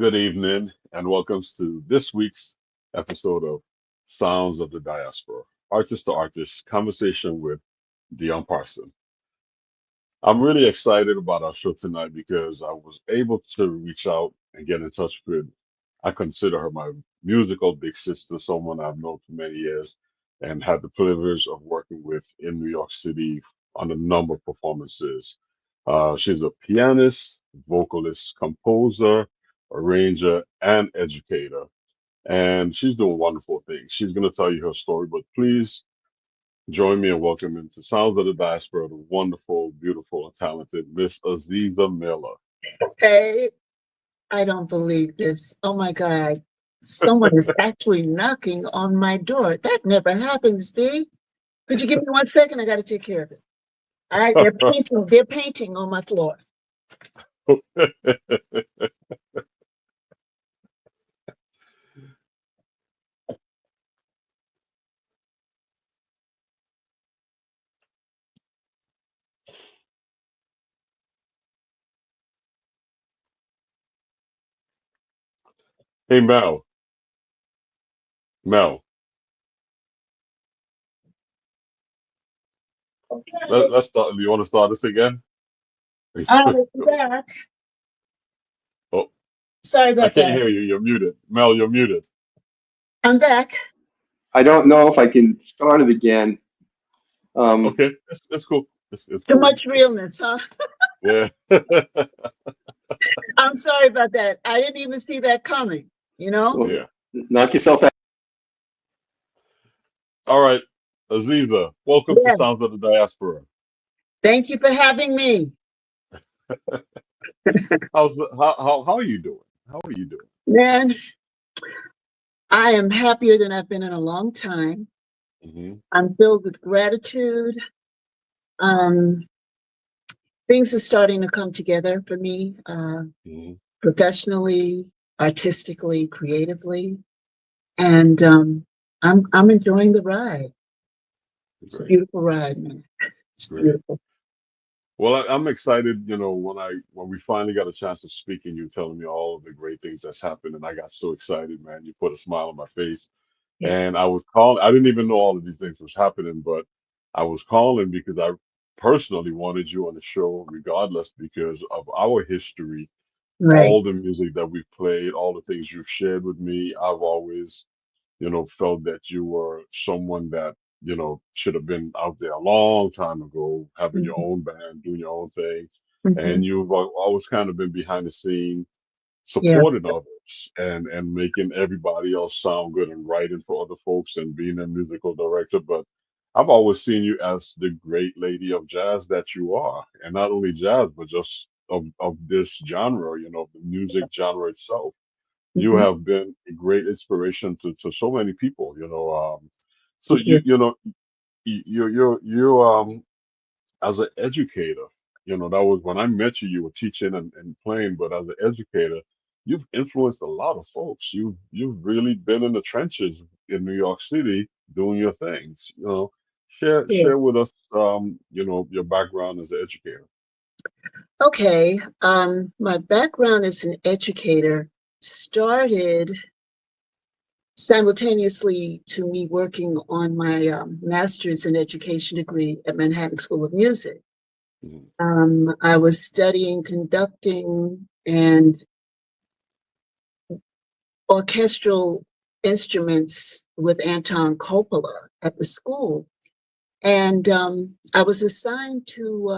Good evening, and welcome to this week's episode of Sounds of the Diaspora, artist to artist conversation with Dion Parson. I'm really excited about our show tonight because I was able to reach out and get in touch with, I consider her my musical big sister, someone I've known for many years and had the privilege of working with in New York City on a number of performances. She's a pianist, vocalist, composer, arranger, and educator. And she's doing wonderful things. She's going to tell you her story, but please join me in welcoming to Sounds of the Diaspora the wonderful, beautiful, and talented Miss Aziza Miller. Hey, I don't believe this. Oh my God. Someone is actually knocking on my door. That never happens, D. Could you give me 1 second? I got to take care of it. All right, they're painting on my floor. Hey, Mel. Mel, Okay. let's start. Do you want to start this again? I'm back. Oh, Sorry I about can't that. hear you. You're muted. Mel, you're muted. I'm back. I don't know if I can start it again. Okay, it's cool. It's Too cool. much realness, huh? Yeah. I'm sorry about that. I didn't even see that coming, you know? Well, Yeah. knock yourself out. All right, Aziza, welcome to Yes. Sounds of the Diaspora. Thank you for having me. How are you doing? How are you doing? Man, I am happier than I've been in a long time. Hmm. I'm filled with gratitude. Um, Things are starting to come together for me, Hmm. professionally, artistically, creatively, and I'm enjoying the ride. It's a Great, beautiful ride, man. It's great. beautiful. Well, I'm excited. When we finally got a chance to speak and you telling me all of the great things that's happened, and I got so excited, man. You put a smile on my face. Yeah. And I was calling, I didn't even know all of these things was happening, but I was calling because I personally wanted you on the show regardless because of our history, Right. all the music that we've played, all the things you've shared with me. I've always, felt that you were someone that, should have been out there a long time ago, having your Mhm. own band, doing your own thing. And Mhm. you've always kind of been behind the scene Yeah. supporting others and making everybody else sound good and writing for other folks and being a musical director. But I've always seen you as the great lady of jazz that you are, and not only jazz, but just of this genre, the music genre itself. You Mhm. have been a great inspiration to so many people. So Thank you. you as an educator, that was when I met you, you were teaching and playing, but as an educator, you've influenced a lot of folks. You've really been in the trenches in New York City doing your things. Share Yeah. share with us your background as an educator. Okay. My background as an educator started simultaneously to me working on my master's in education degree at Manhattan School of Music. Mhm. I was studying conducting and orchestral instruments with Anton Coppola at the school. And I was assigned to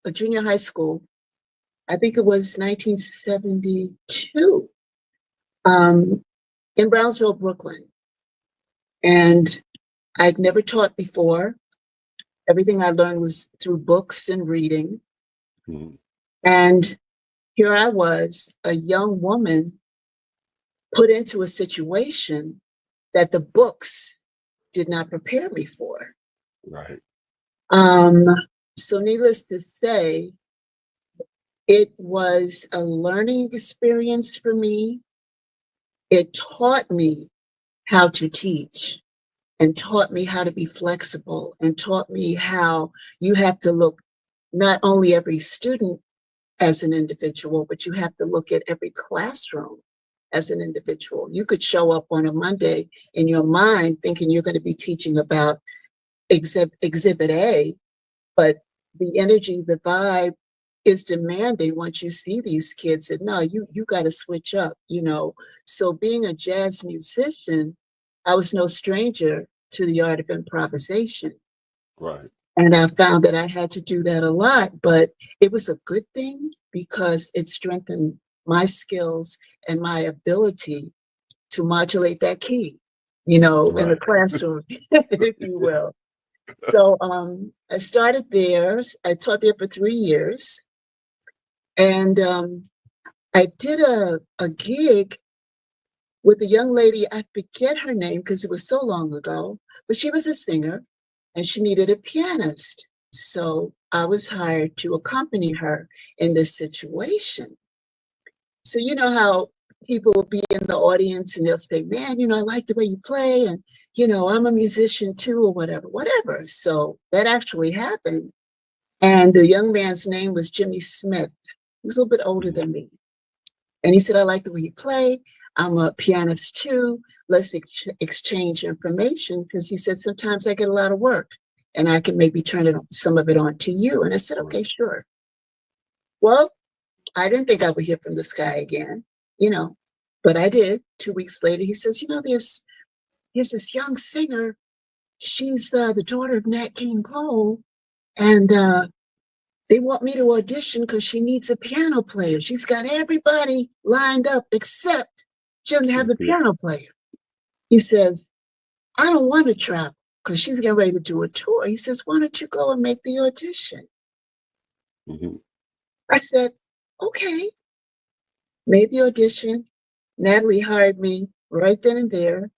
a junior high school. I think it was 1972 um, in Brownsville, Brooklyn. And I'd never taught before. Everything I learned was through books and reading. Mhm. And here I was, a young woman put into a situation that the books did not prepare me for. Right. Um, so needless to say, it was a learning experience for me. It taught me how to teach and taught me how to be flexible and taught me how you have to look not only every student as an individual, but you have to look at every classroom as an individual. You could show up on a Monday in your mind thinking you're going to be teaching about exhibit A, but the energy, the vibe is demanding once you see these kids that no, you got to switch up, you know. So being a jazz musician, I was no stranger to the art of improvisation. Right. And I found that I had to do that a lot, but it was a good thing because it strengthened my skills and my ability to modulate that key, you know, in the Right. classroom, if you will. So I started there. I taught there for 3 years. And I did a gig with a young lady. I forget her name because it was so long ago, but she was a singer and she needed a pianist. So I was hired to accompany her in this situation. So you know how people will be in the audience and they'll say, man, you know, I like the way you play. And, you know, I'm a musician too, or whatever. So that actually happened. And the young man's name was Jimmy Smith. He was a little bit older than me. And he said, I like the way you play. I'm a pianist too. Let's exchange information. Because he said, sometimes I get a lot of work and I can maybe turn some of it on to you. And I said, okay, sure. Well, I didn't think I would hear from this guy again, you know, but I did. 2 weeks later, he says, you know, there's this young singer. She's the daughter of Nat King Cole. And they want me to audition because she needs a piano player. She's got everybody lined up except she doesn't have the piano player. He says, I don't want to travel because she's getting ready to do a tour. He says, why don't you go and make the audition? Mm-hmm. I said, okay. Made the audition. Natalie hired me right then and there,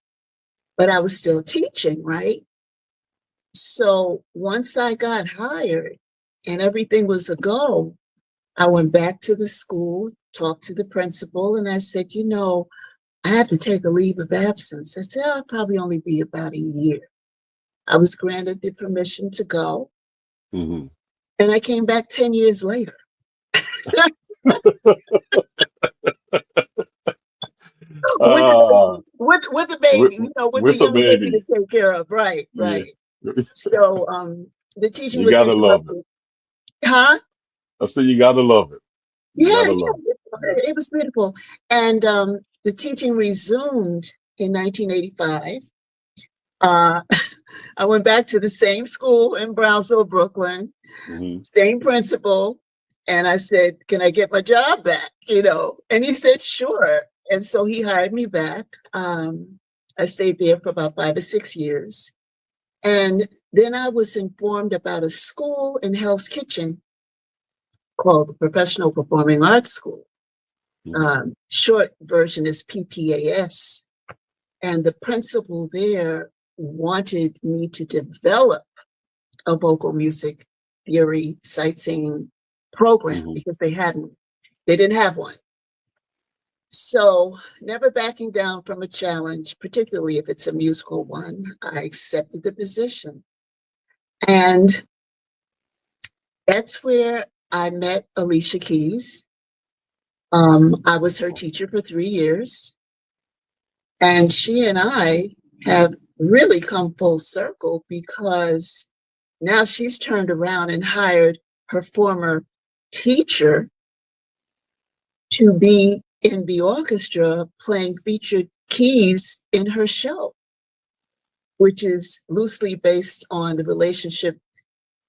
but I was still teaching, right? So once I got hired and everything was a go, I went back to the school, talked to the principal, and I said, you know, I have to take a leave of absence. I said, I'll probably only be about a year. I was granted the permission to go. Mm-hmm. And I came back 10 years later. with the baby, you know, with the with a young baby to baby. take care of. Right. Yeah. So the teaching You was gotta love interrupted. it. Huh? I said you gotta love it. You Yeah, gotta love it. it was beautiful. And the teaching resumed in 1985. I went back to the same school in Brownsville, Brooklyn, Mm-hmm. same principal. And I said, can I get my job back? You know, and he said, sure. And so he hired me back. I stayed there for about 5 or 6 years. And then I was informed about a school in Hell's Kitchen called the Professional Performing Arts School. Mm-hmm. Short version is PPAS. And the principal there wanted me to develop a vocal music theory sight singing program Mm-hmm. because they didn't have one. So never backing down from a challenge, particularly if it's a musical one, I accepted the position. And that's where I met Alicia Keys. I was her teacher for 3 years. And she and I have really come full circle because now she's turned around and hired her former teacher to be in the orchestra playing featured keys in her show, which is loosely based on the relationship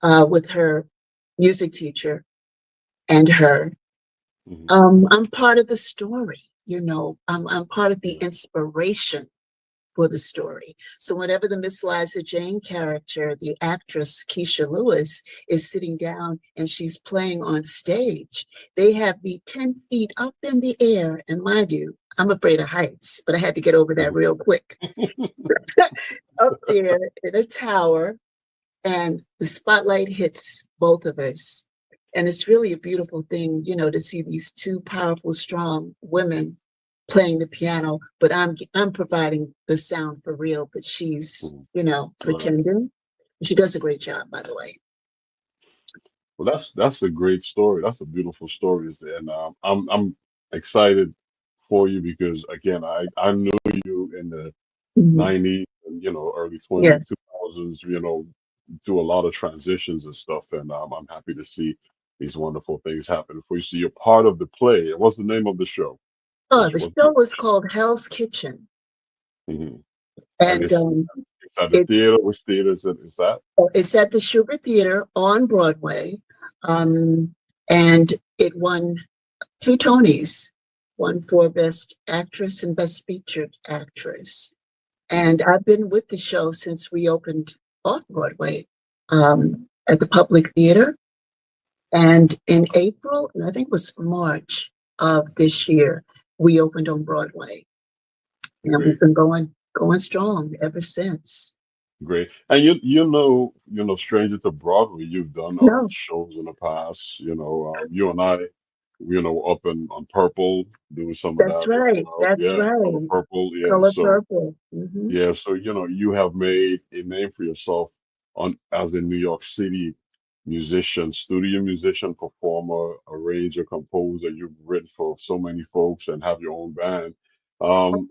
with her music teacher and her. Mm-hmm. I'm part of the story, you know, I'm part of the inspiration for the story. So whenever the Miss Liza Jane character, the actress Keisha Lewis, is sitting down and she's playing on stage, they have me 10 feet up in the air. And mind you, I'm afraid of heights, but I had to get over that real quick. Up there in a tower, and the spotlight hits both of us. And it's really a beautiful thing, you know, to see these two powerful, strong women playing the piano, but I'm providing the sound for real, but she's, you know, pretending. She does a great job, by the way. Well, that's a great story. That's a beautiful story, and I'm excited for you because again, I knew you in the Mhm. 90s and early 20 Yes. 2000s, do a lot of transitions and stuff, and I'm happy to see these wonderful things happen for you. So you're part of the play. What's the name of the show? Oh, What's the what's the show was called Hell's Kitchen, Mhm. And and it's at the it's theater. Which theater is that? it's at the Schubert Theater on Broadway, um, and it won 2 Tonys, one for Best Actress and Best Featured Actress. And I've been with the show since we opened off Broadway at the Public Theater. And in April, and I think it was March of this year, we opened on Broadway. And we've Great. been going strong ever since. Great. And stranger to Broadway, you've done No, shows in the past. You and I, up on Purple, doing some of that's that as right. well. That's Yeah, Color right. Purple. Yeah. Color So Purple. Hmm. yeah, so you have made a name for yourself on as a New York City musician, studio musician, performer, arranger, composer. You've written for so many folks and have your own band.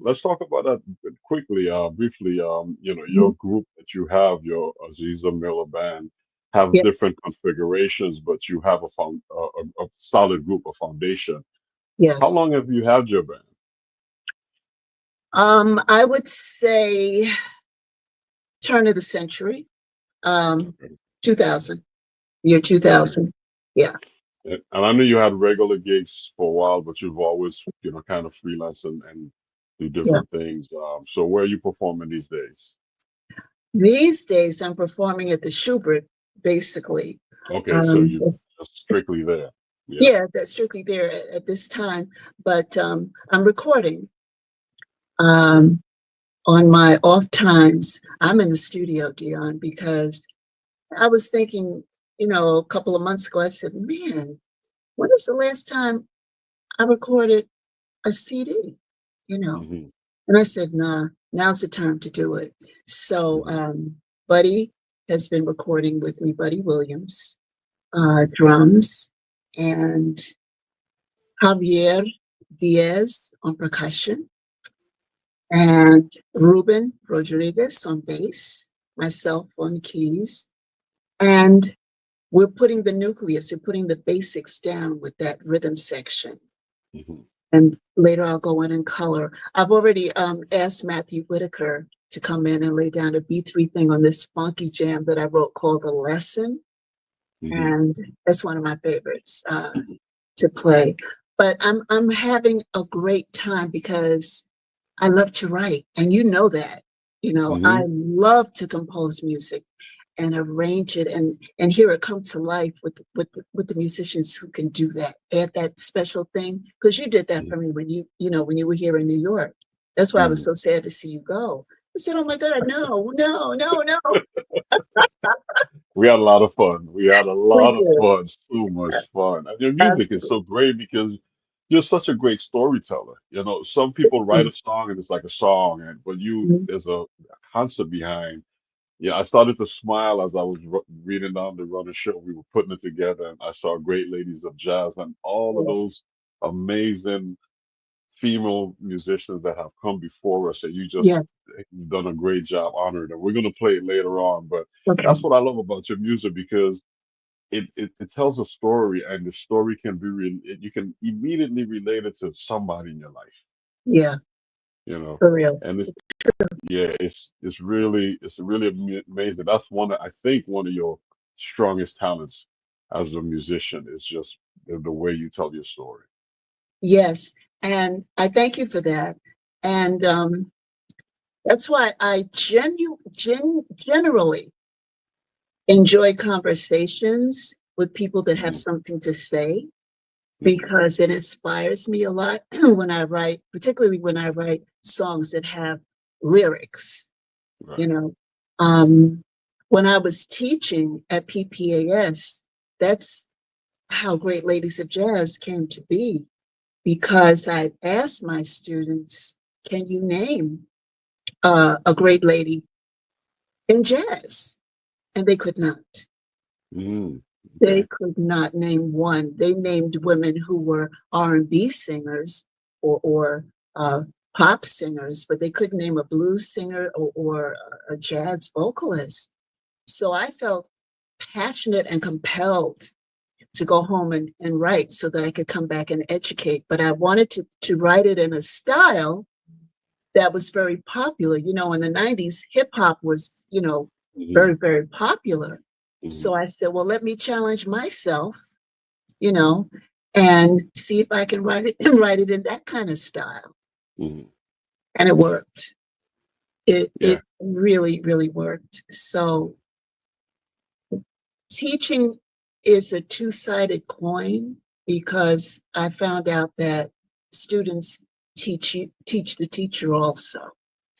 Let's talk about that quickly, briefly. Your group that you have, your Aziza Miller band, have Yes, different configurations, but you have a solid group, a foundation. How yes. long have you had your band? I would say turn of the century, um, Okay. 2000, year Okay. 2000. Yeah. And I know you had regular gigs for a while, but you've always, kind of freelance and do Yeah. different things. So where are you performing these days? These days, I'm performing at the Schubert, basically. Okay, so you just It's strictly there. Yeah. yeah, that's strictly there at this time. But I'm recording um, on my off times. I'm in the studio, Dion, because I was thinking, a couple of months ago, I said, man, when is the last time I recorded a CD? You know, Hmm. and I said, nah, now's the time to do it. So Hmm. Buddy has been recording with me, Buddy Williams, Hmm. drums, and Javier Diaz on percussion, and Rubin Rodriguez on bass, myself on the keys. And we're putting the nucleus, we're putting the basics down with that rhythm section. Hmm. And later I'll go in and color. I've already asked Matthew Whitaker to come in and lay down a B3 thing on this funky jam that I wrote called The Lesson. Hmm. And that's one of my favorites to play. But I'm having a great time because I love to write, and you know that. I Hmm. love to compose music and arrange it and hear it come to life with the musicians who can do that. Add that special thing because you did that for me when you were here in New York. That's why I was Hmm. so sad to see you go. I said, "Oh my God, no, no, no, no." We had a lot of fun. We had a We lot of did. fun, so much fun. And your music is Absolutely. so great because you're such a great storyteller. Some people Thank write a you. song and it's like a song, but Mhm. there's a concept behind. Yeah, I started to smile as I was reading down the running show. We were putting it together, and I saw Great Ladies of Jazz and all of Yes. those amazing female musicians that have come before us. And Yes. you've done a great job honoring them. We're going to play it later on, but Okay. that's what I love about your music because it tells a story, and the story can be you can immediately relate it to somebody in your life. Yeah, You know, for real. and yeah, it's really amazing. That's I think one of your strongest talents as a musician is just the way you tell your story. Yes. And I thank you for that. And that's why I generally enjoy conversations with people that have Hmm. something to say Hmm. because it inspires me a lot when I write, particularly when I write songs that have lyrics, you Right. know. Um, when I was teaching at PPAS, that's how Great Ladies of Jazz came to be because I asked my students, can you name a great lady in jazz? And they could not. Mm. They Okay. could not name one. They named women who were R&B singers, or pop singers, but they couldn't name a blues singer or a jazz vocalist. So I felt passionate and compelled to go home and write so that I could come back and educate. But I wanted to write it in a style that was very popular. You know, in the 90s, hip hop was, you know, very, very popular. So I said, well, let me challenge myself, you know, and see if I can write it in that kind of style. And it worked. It really, really worked. So teaching is a two-sided coin because I found out that students teach the teacher also.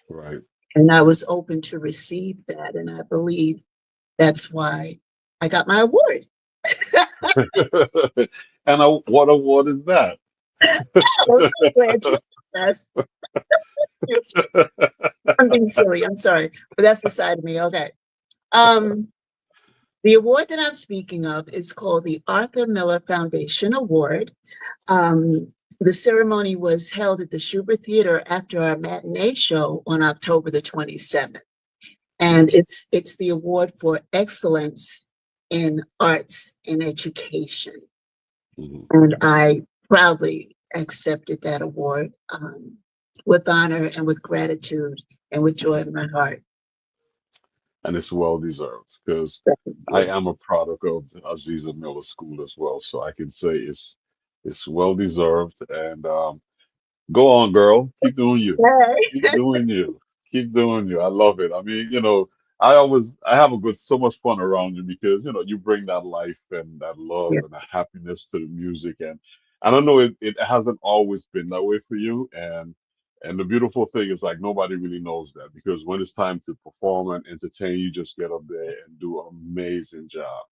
Right. And I was open to receive that. And I believe that's why I got my award. And what award is that? I'm so glad you asked. I'm being silly. I'm sorry. But that's the side of me. Okay. The award that I'm speaking of is called the Arthur Miller Foundation Award. The ceremony was held at the Schubert Theater after our matinee show on October the 27th. And it's the award for excellence in arts and education. And I proudly accepted that award with honor and with gratitude and with joy in my heart. And it's well deserved because I am a product of the Aziza Miller School as well. So I can say it's well deserved. And go on, girl. Keep doing you. Keep doing you. Keep doing you. I love it. I mean, you know, I have so much fun around you because, you know, you bring that life and that love and that happiness to the music. And I don't know, it hasn't always been that way for you. And the beautiful thing is like nobody really knows that because when it's time to perform and entertain, you just get up there and do an amazing job.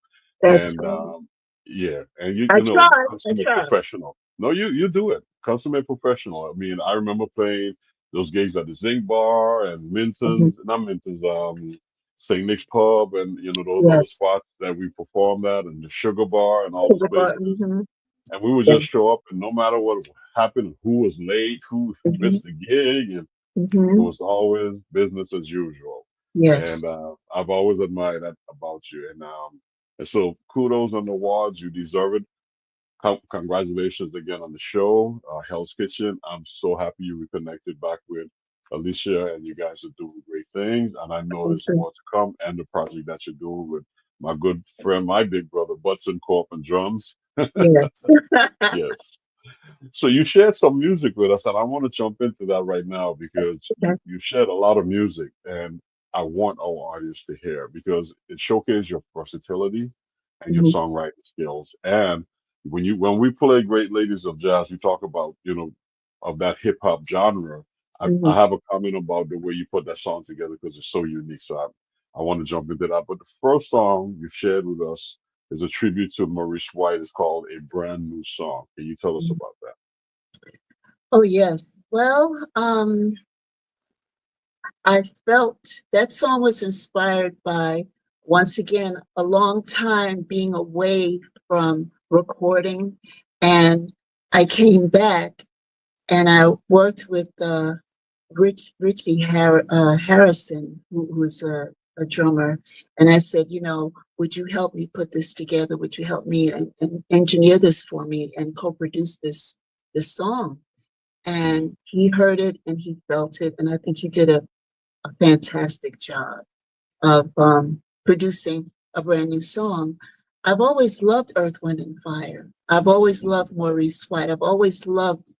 That's And right. and you I know, tried. consummate professional. No, you do it. Consummate professional. I mean, I remember playing those gigs at the Zinc Bar and Minton's, not Minton's, St. Nick's Pub, and you know those other Yes. spots that we performed at, and the Sugar Bar, and all those places. And we would just show up, and no matter what happened, who was late, who missed the gig, and it was always business as usual. Yes. And I've always admired that about you. And so kudos on the awards. You deserve it. Congratulations again on the show, Hell's Kitchen. I'm so happy you reconnected back with Alicia, and you guys are doing great things. And I know there's more to come, and the project that you're doing with my good friend, my big brother, Butson Corp and drums. Yes. Yes. So you shared some music with us, and I want to jump into that right now because you shared a lot of music, and I want our audience to hear because it showcases your versatility and your songwriting skills. And when we play Great Ladies of Jazz, we talk about, you know, of that hip hop genre. I have a comment about the way you put that song together because it's so unique. So I want to jump into that. But the first song you shared with us is a tribute to Maurice White. It's called A Brand New Song. Can you tell us about that? Oh, yes. Well, I felt that song was inspired by, once again, a long time being away from recording. And I came back and I worked with Richie Harrison, who was a drummer. And I said, you know, would you help me put this together? Would you help me and engineer this for me and co-produce this song? And he heard it and he felt it. And I think he did a fantastic job of producing a brand new song. I've always loved Earth, Wind, and Fire. I've always loved Maurice White. I've always loved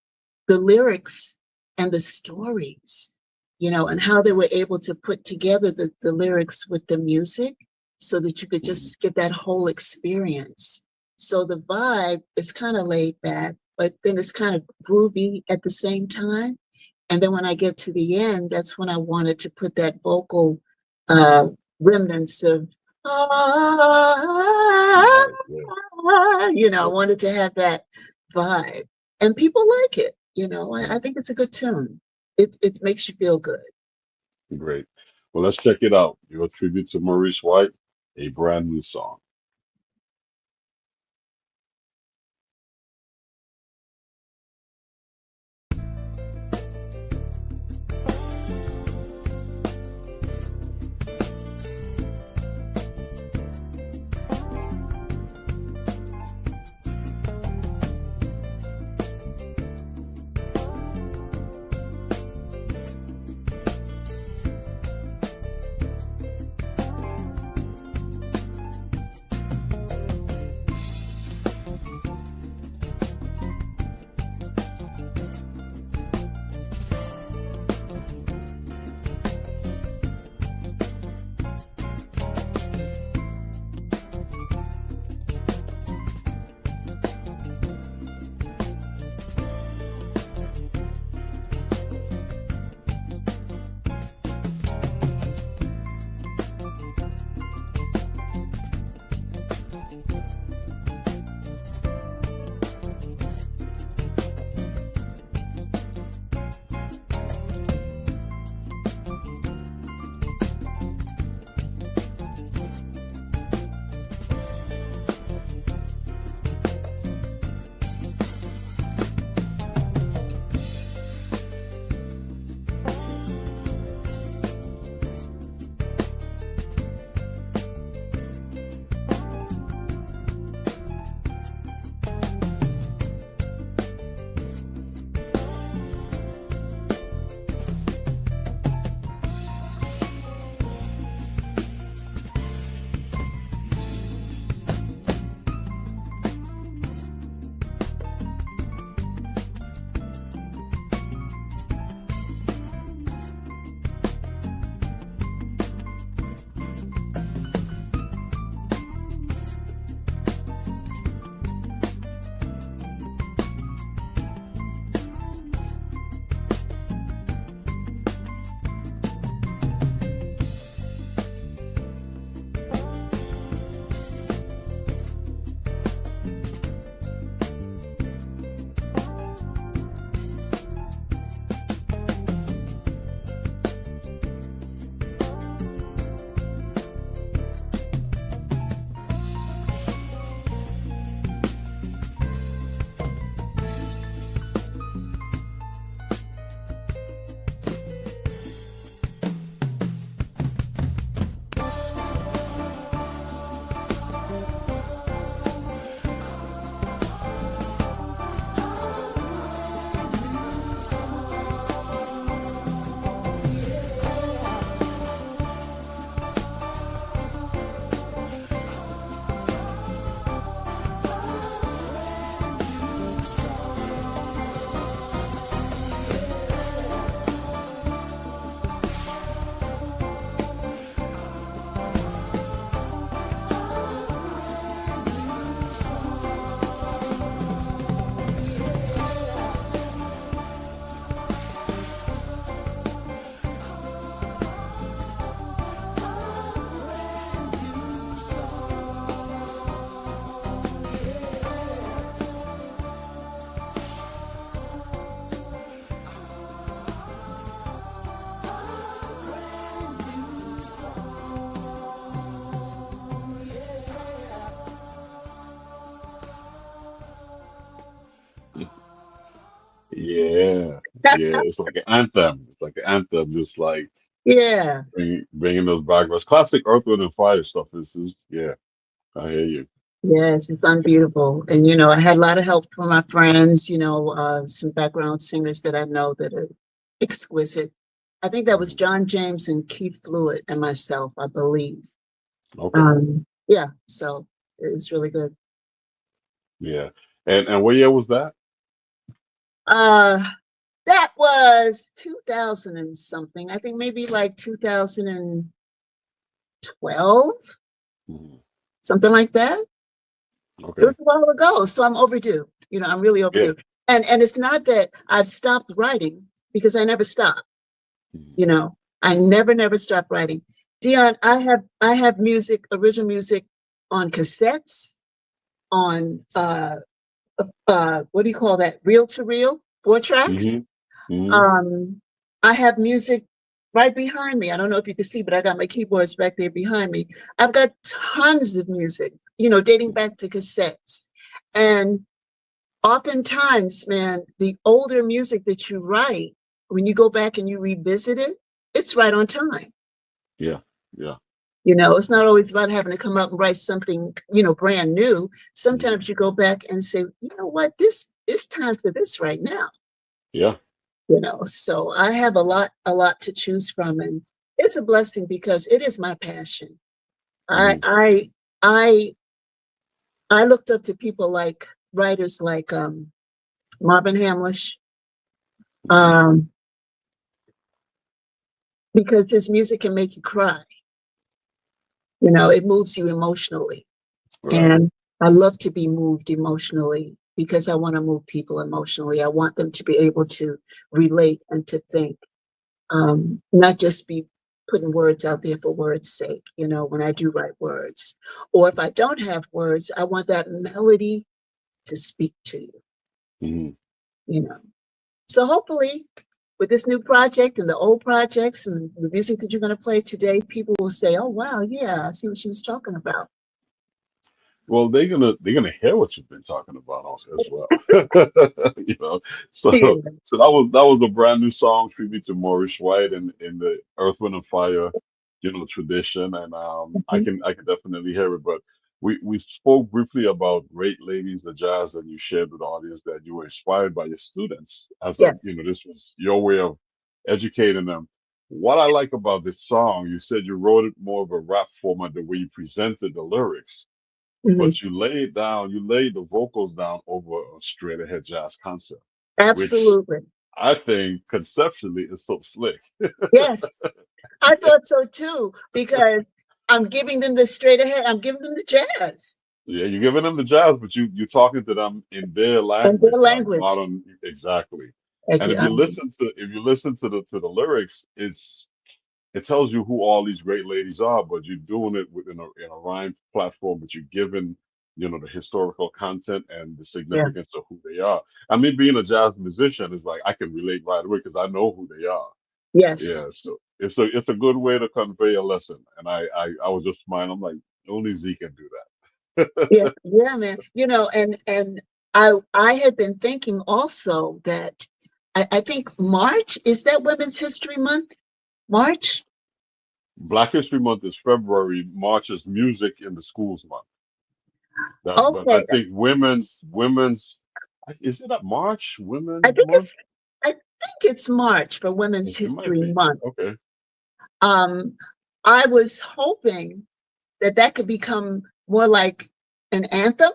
the lyrics and the stories, you know, and how they were able to put together the lyrics with the music so that you could just get that whole experience. So the vibe is kind of laid back, but then it's kind of groovy at the same time. And then when I get to the end, that's when I wanted to put that vocal remnants of, you know, I wanted to have that vibe. And people like it, you know. I think it's a good tune. It makes you feel good. Great. Well, let's check it out. Your tribute to Maurice White, A Brand New Song. Yeah, it's like an anthem. It's like an anthem, just like Yeah. bringing those backgrounds. Classic Earth, Wind, and Fire stuff. Yeah, I hear you. Yes, it's unbeatable. And, I had a lot of help from my friends, some background singers that I know that are exquisite. I think that was John James and Keith Fluid and myself, I believe. Okay. Yeah, so it was really good. Yeah. And what year was that? That was 2000 and something. I think maybe like 2012, Mhm. something like that. Okay. It was a while ago, so I'm overdue. I'm really overdue. Yeah. And it's not that I've stopped writing, because I never stop. Mhm. I never stopped writing. Dion, I have music, original music on cassettes, on what do you call that? Reel to reel, 4 tracks. I have music right behind me. I don't know if you can see, but I got my keyboards back there behind me. I've got tons of music, dating back to cassettes. And oftentimes, man, the older music that you write, when you go back and you revisit it, it's right on time. Yeah. Yeah. It's not always about having to come up and write something, brand new. Sometimes you go back and say, you know what, this is time for this right now. Yeah. So I have a lot to choose from, and it's a blessing because it is my passion. I looked up to people like writers like Marvin Hamlish, because his music can make you cry. It moves you emotionally. Right. And I love to be moved emotionally because I want to move people emotionally. I want them to be able to relate and to think, not just be putting words out there for words' sake, when I do write words. Or if I don't have words, I want that melody to speak to you, So hopefully with this new project and the old projects and the music that you're going to play today, people will say, oh, wow, yeah, I see what she was talking about. Well, they're gonna hear what you've been talking about also as well. So Yeah. so that was a brand new song tribute to Maurice White in the Earth, Wind, and Fire, tradition, and I can definitely hear it. But we spoke briefly about Great Ladies of Jazz, and you shared with the audience that you were inspired by your students Yes. this was your way of educating them. What I like about this song, you said you wrote it more of a rap format, the way you presented the lyrics. But you laid the vocals down over a straight ahead jazz concert, which Absolutely. I think conceptually is so slick. Yes, I thought so too, because I'm giving them the straight ahead, I'm giving them the jazz Yeah, you're giving them the jazz, but you're talking to them in their and their language, not language. modern exactly. And if you Um, listen to the lyrics, it tells you who all these great ladies are, but you're doing it in a rhyme platform, but you're giving the historical content and the yeah, significance of who they are. I mean, being a jazz musician is like I can relate right away because I know who they are. Yeah, yes, so it's a good way to convey a lesson. And I was just smiling. I'm like, only Z can do yeah, that. yeah, man. And I had been thinking also that I think March, is that Women's History Month? March? Black History Month is February. March is Music in the Schools Month. But I Okay, think women's is it a March I Women's think Month? it's March for Women's It might History be. Month. Okay. Um, I was hoping that could become more like an anthem,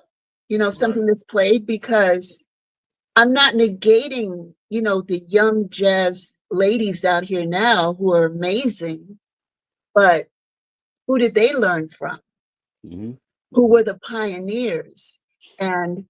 Right. something that's played, because I'm not negating, the young jazz ladies out here now who are amazing, but who did they learn from? Hmm. Who Hmm. were the pioneers? And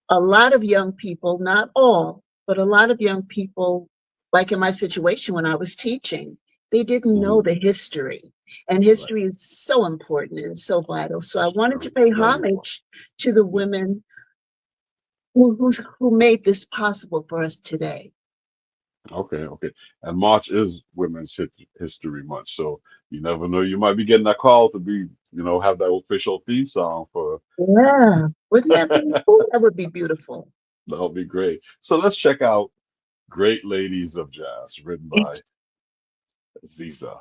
a lot of young people, not all, but a lot of young people, like in my situation when I was teaching, they didn't know Hmm. the history. And Right. history is so important and so vital. So I It's wanted to very, pay very important. homage to the Yeah. women who made this possible for us today. Okay. Okay. And March is Women's History Month, so you never know. You might be getting that call to have that official theme song for. Yeah. Wouldn't that be cool? That would be beautiful. That'll be great. So let's check out Great Ladies of Jazz, written by Azziza.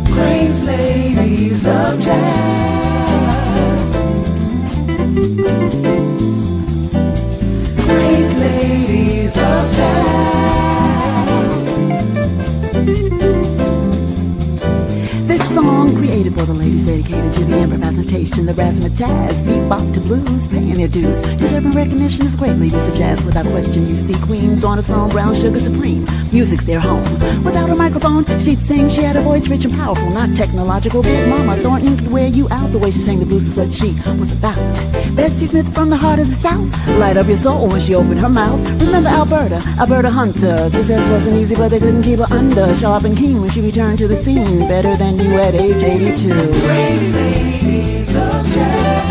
Great ladies of jazz. Great ladies of jazz. This song created for the ladies, dedicated to the improvisation, the razzmatazz, bebop to blues, paying their dues, deserving recognition as great ladies of jazz. Without question, you see queens on a throne, brown sugar supreme. Music's their home. Without a microphone, she'd sing. She had a voice rich and powerful, not technological. Big Mama Thornton could wear you out. The way she sang the blues is what she was about. Bessie Smith from the heart of the South, light up your soul when she opened her mouth. Remember Alberta Hunter. Success wasn't easy, but they couldn't keep her under. Sharp and keen when she returned to the scene, better than you at age 82. Great ladies of jazz.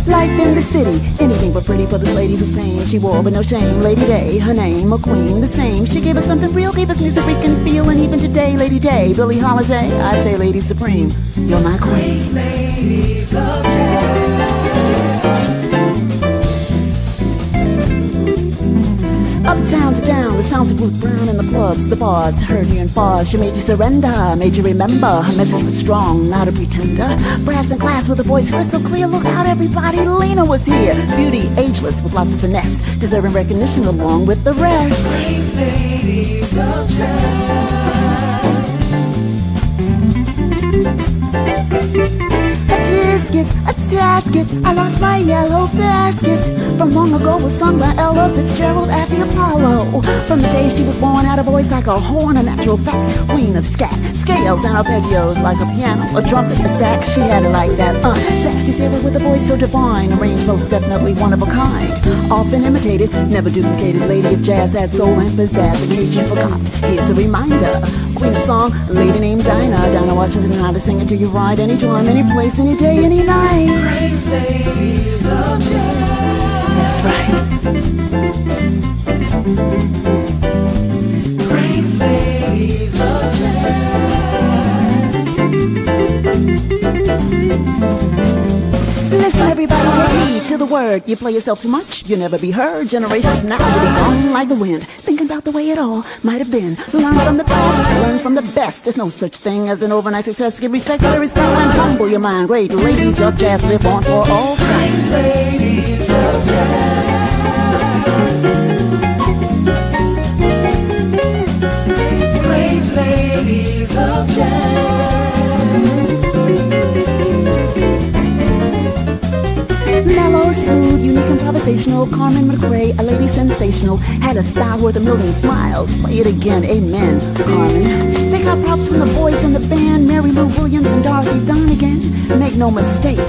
Life in the city, anything but pretty for this lady whose pain she wore but no shame. Lady Day, her name, a queen, the same. She gave us something real, gave us music we can feel, and even today, Lady Day, Billie Holiday, I say Lady Supreme, you're my queen. Great ladies of jazz. Uptown to down, the sounds of Ruth Brown in the clubs, the bars, heard here and far. She made you surrender, made you remember. Her message was strong, not a pretender. Brass and glass with a voice crystal clear. Look out, everybody, Lena was here. Beauty, ageless, with lots of finesse, deserving recognition along with the rest. Great ladies of jazz. A tasket, I lost my yellow basket. From long ago was sung by Ella Fitzgerald as the Apollo. From the day she was born, had a voice like a horn, a natural fact. Queen of scat, scales and arpeggios like a piano, a trumpet, a sax. She had it like that. Sassy Sarah with a voice so divine, a range most definitely one of a kind. Often imitated, never duplicated. Lady of jazz had soul and pizzazz. In case you forgot, here's a reminder. Queen of song, a lady named Dinah Washington, how to sing it to you right, anytime, any place, any day, any night. Great ladies of jazz. That's right. Great ladies of jazz. Listen, everybody, take heed to the word. You play yourself too much, you'll never be heard. Generations from now will be gone like the wind. Thinking about the way it all might have been. Learn from the past, learn from the best. There's no such thing as an overnight success. Give respect to every style and humble your mind. Great ladies of jazz live on for all time. Great ladies of jazz. Great ladies of jazz. Mellow, smooth, unique, improvisational. Carmen McRae, a lady sensational. Had a style worth a million smiles. Play it again, amen, Carmen. They got props from the boys in the band, Mary Lou Williams and Dorothy Donegan. Make no mistake,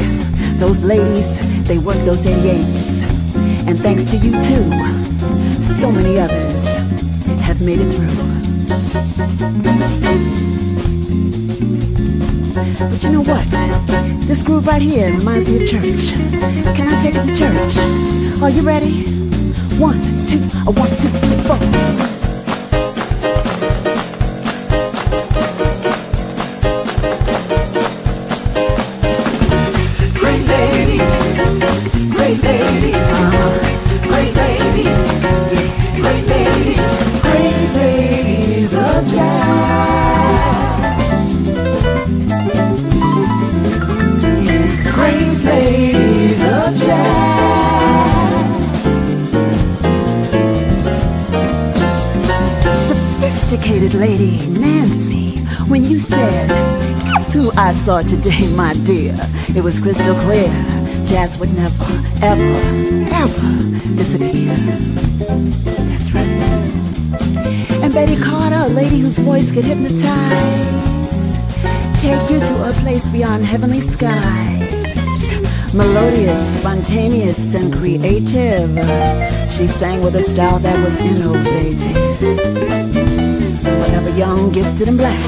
those ladies, they work those 88s. And thanks to you too, so many others have made it through. But you know what? This groove right here reminds me of church. Can I take it to church? Are you ready? 1, 2, 1, 2, 3, 4. Great ladies, great ladies, great ladies, great ladies, great ladies of jazz. Great ladies of jazz. Sophisticated lady Nancy, when you said, guess who I saw today, my dear? It was crystal clear. Jazz would never, ever, ever disappear. That's right. And Betty Carter, a lady whose voice could hypnotize, take you to a place beyond heavenly skies. Melodious, spontaneous, and creative. She sang with a style that was innovative. Forever young, gifted, and black.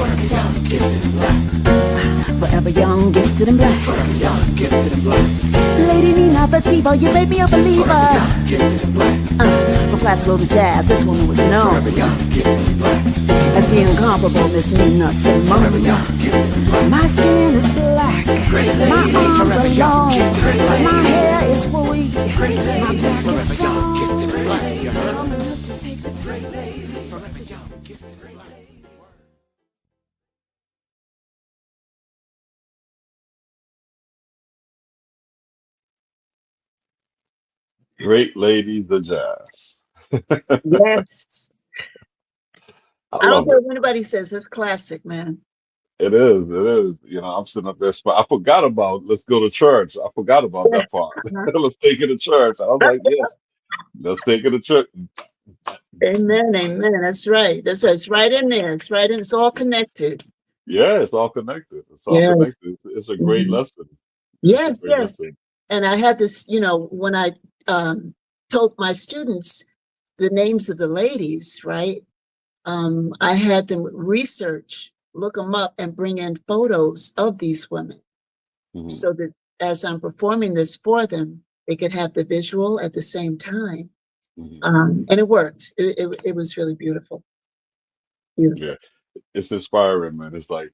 Forever young, gifted, and black. Lady Nina Bativo, you made me a believer. From classical to jazz, this woman was known as the incomparable Miss Nina Simone. My skin is black, my arms are long, my hair is woolly, my back is strong. Great ladies of jazz. Yes. I I don't love care it. what anybody says. It's classic, man. It is. It is. You know, I'm sitting up there. I forgot about let's go to church. I forgot about Yeah. that part. Let's take it to church. I was like, yes, let's take it to church. Amen. Amen. That's right. That's right. It's right in there. It's right in. It's all connected. Yeah, it's all connected. It's all Yes. connected. It's a great Mhm. lesson. It's a Yes. great Yes. lesson. And I had this, when I told my students the names of the ladies, right? I had them research, look them up, and bring in photos of these women Mhm, so that as I'm performing this for them, they could have the visual at the same time. mhm. And it worked. It was really beautiful. Beautiful. Yeah, it's inspiring, man. It's like,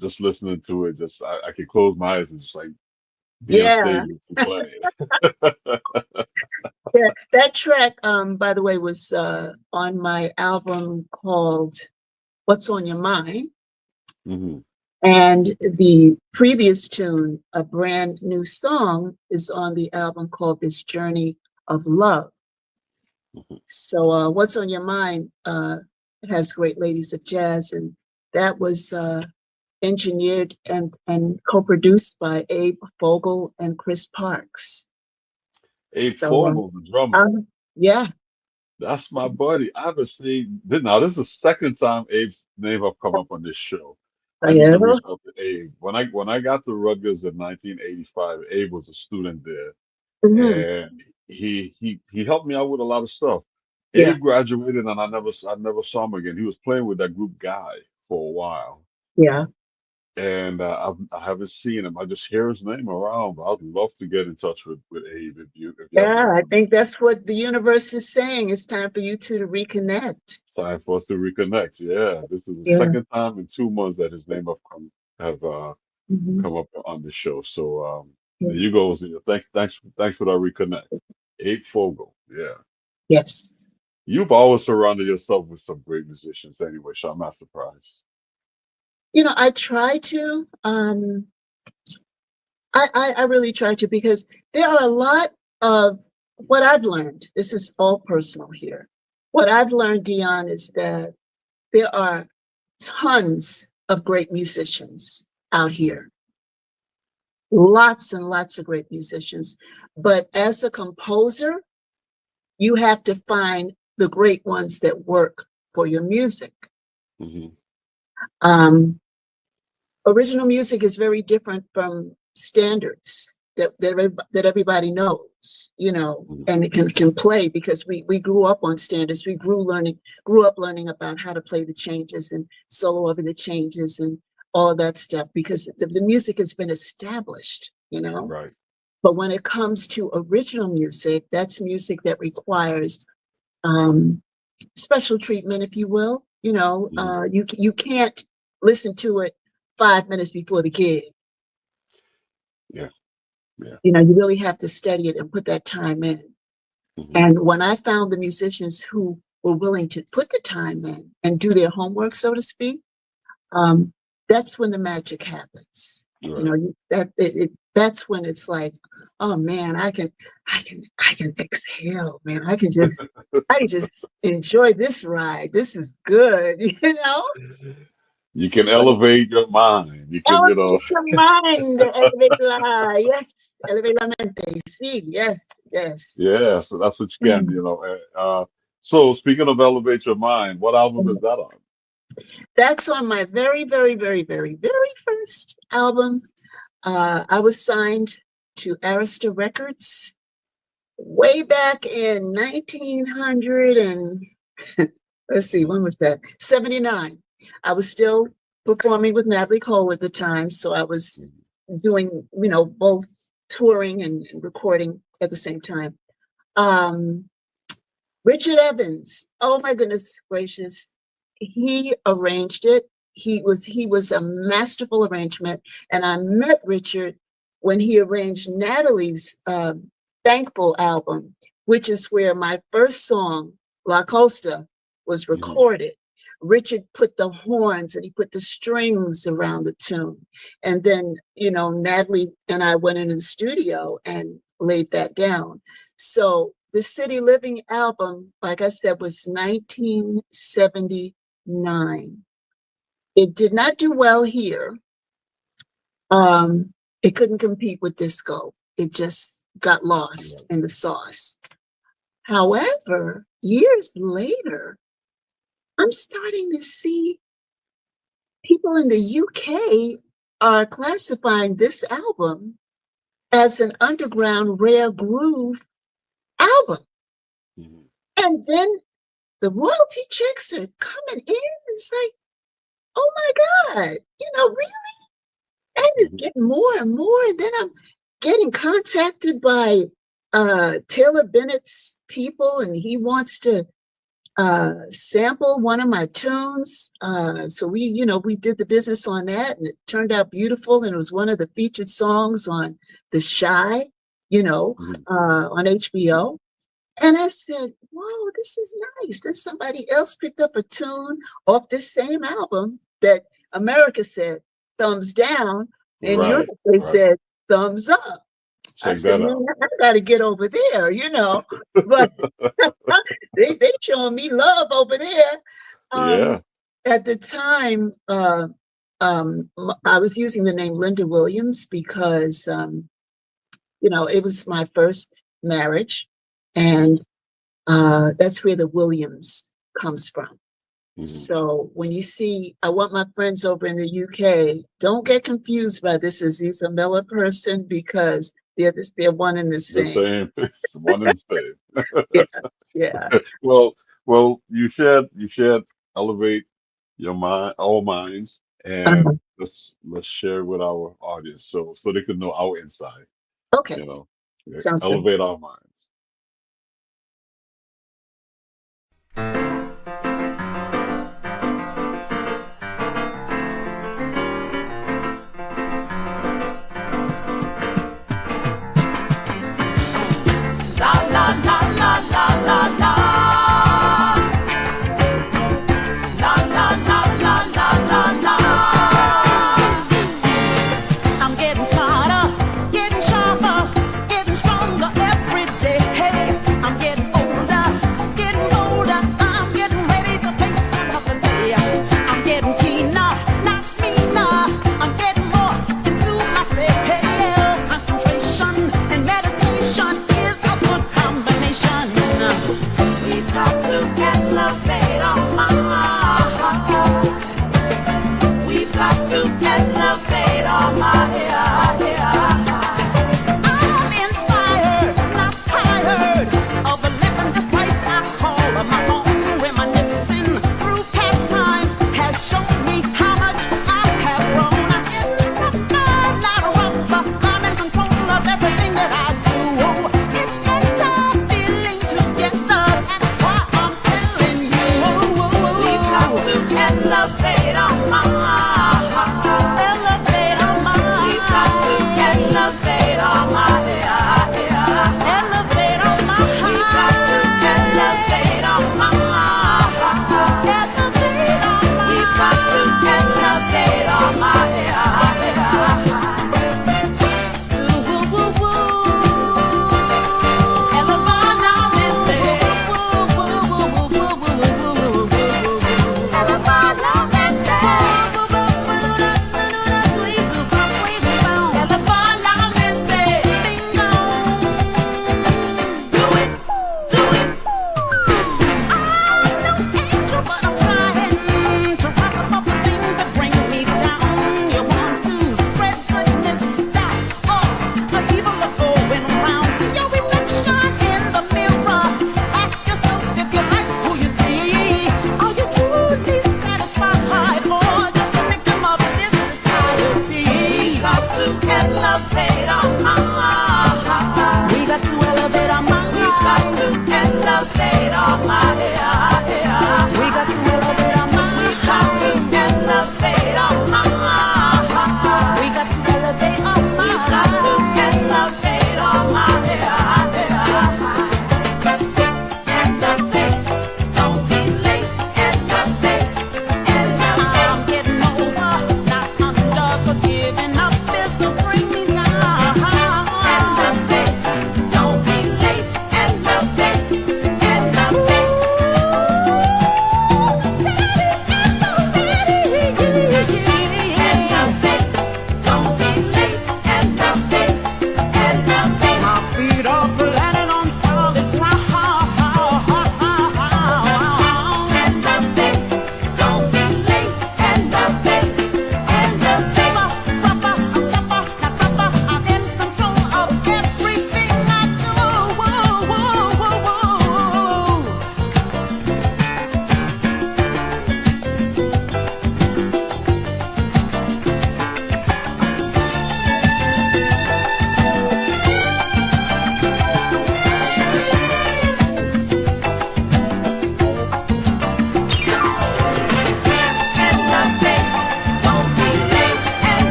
just listening to it, I can close my eyes and just like be on Yeah. stage and play. Yeah. That track, by the way, was on my album called What's on Your Mind. Mhm, And the previous tune, A Brand New Song, is on the album called This Journey of Love. mhm. So What's on Your Mind has Great Ladies of Jazz, and that was engineered and co-produced by Abe Fogle and Chris Parks. Abe So Fogle, the drummer. yeah. That's my buddy. I haven't seen. Now, this is the second time Abe's name have come up on this show. I need Yeah. to reach out to Abe. When I got to Rutgers in 1985, Abe was a student there, Mhm. and he helped me out with a lot of stuff. Yeah. Abe graduated, and I never saw him again. He was playing with that group Guy for a while, Yeah. and I haven't seen him. I just hear his name around. But I'd love to get in touch with Abe if y'all Yeah. know I him. think that's what the universe is saying. It's time for you two to reconnect. Time for us to reconnect. Yeah, this is the Yeah. second time in 2 months that his name have Mhm. come up on the show. So Yeah. there you go. Zia. Thanks for that reconnect. Abe Fogle. Yeah, Yes. you've always surrounded yourself with some great musicians anyway, so I'm not surprised. I try to. I really try to, because there are a lot of what I've learned. This is all personal here. What I've learned, Dion, is that there are tons of great musicians out here. Lots and lots of great musicians. But as a composer, you have to find the great ones that work for your music. Hmm. Um, Original music is very different from standards that everybody knows, and it can play, because we grew up on standards. We grew up learning about how to play the changes and solo over the changes and all of that stuff, because the music has been established, Right. But when it comes to original music, that's music that requires um, special treatment, if you will. Hmm. You can't listen to it 5 minutes before the gig. Yeah. Yeah. You really have to study it and put that time in. Hmm. And when I found the musicians who were willing to put the time in and do their homework, so to speak, that's when the magic happens. Right. That's when it's like, oh man, I can exhale, man. I can just enjoy this ride. This is good, You can elevate your mind. You can, Elevate your mind, yes, elevate la mente. Sí, yes, yes. yeah. So that's what you can, So speaking of elevate your mind, what album is that on? That's on my very, very, very, very, very first album. I was signed to Arista Records way back in 1900 and let's see, when was that? 79. I was still performing with Natalie Cole at the time, so I was doing, both touring and recording at the same time. Richard Evans, oh my goodness gracious, he arranged it. He was a masterful arrangement. And I met Richard when he arranged Natalie's Thankful album, which is where my first song, La Costa, was recorded. Richard put the horns and he put the strings around the tune. And then, Natalie and I went into the studio and laid that down. So the City Living album, like I said, was 1979. It did not do well here. It couldn't compete with disco. It just got lost in the sauce. However, years later, I'm starting to see people in the UK are classifying this album as an underground rare groove album. And then the royalty checks are coming in. It's like, oh my God, really? And it's getting more and more. And then I'm getting contacted by Taylor Bennett's people, and he wants to sample one of my tunes. So we did the business on that, and it turned out beautiful. And it was one of the featured songs on The Shy, on HBO. And I said, whoa, this is nice. Then somebody else picked up a tune off this same album that America said thumbs down, and Europe they said thumbs up. I said, man, I got to get over there, but they showing me love over there. At the time, I was using the name Linda Williams because, it was my first marriage, and that's where the Williams comes from. So when you see, I want my friends over in the UK, don't get confused by this Aziza Miller person, because they're one and the same. It's one and the same. Yeah. Well, you shared elevate your mind, our minds, and let's share with our audience so they can know our inside. Okay. Sounds elevate good. our minds. I'm getting smarter, getting sharper, getting stronger every day.